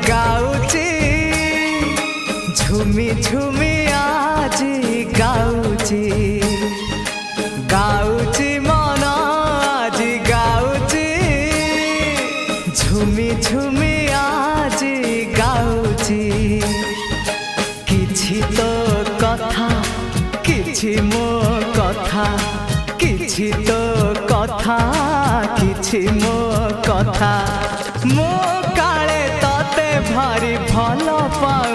गाउची झुमी झुमी आज गाउची गाउची मन आज गाउची झुमी झुमी आज गाउची किछि तो कथा किछि मो कथा किछि तो कथा किछि मो कथा मो काले तते भारी भल पाउ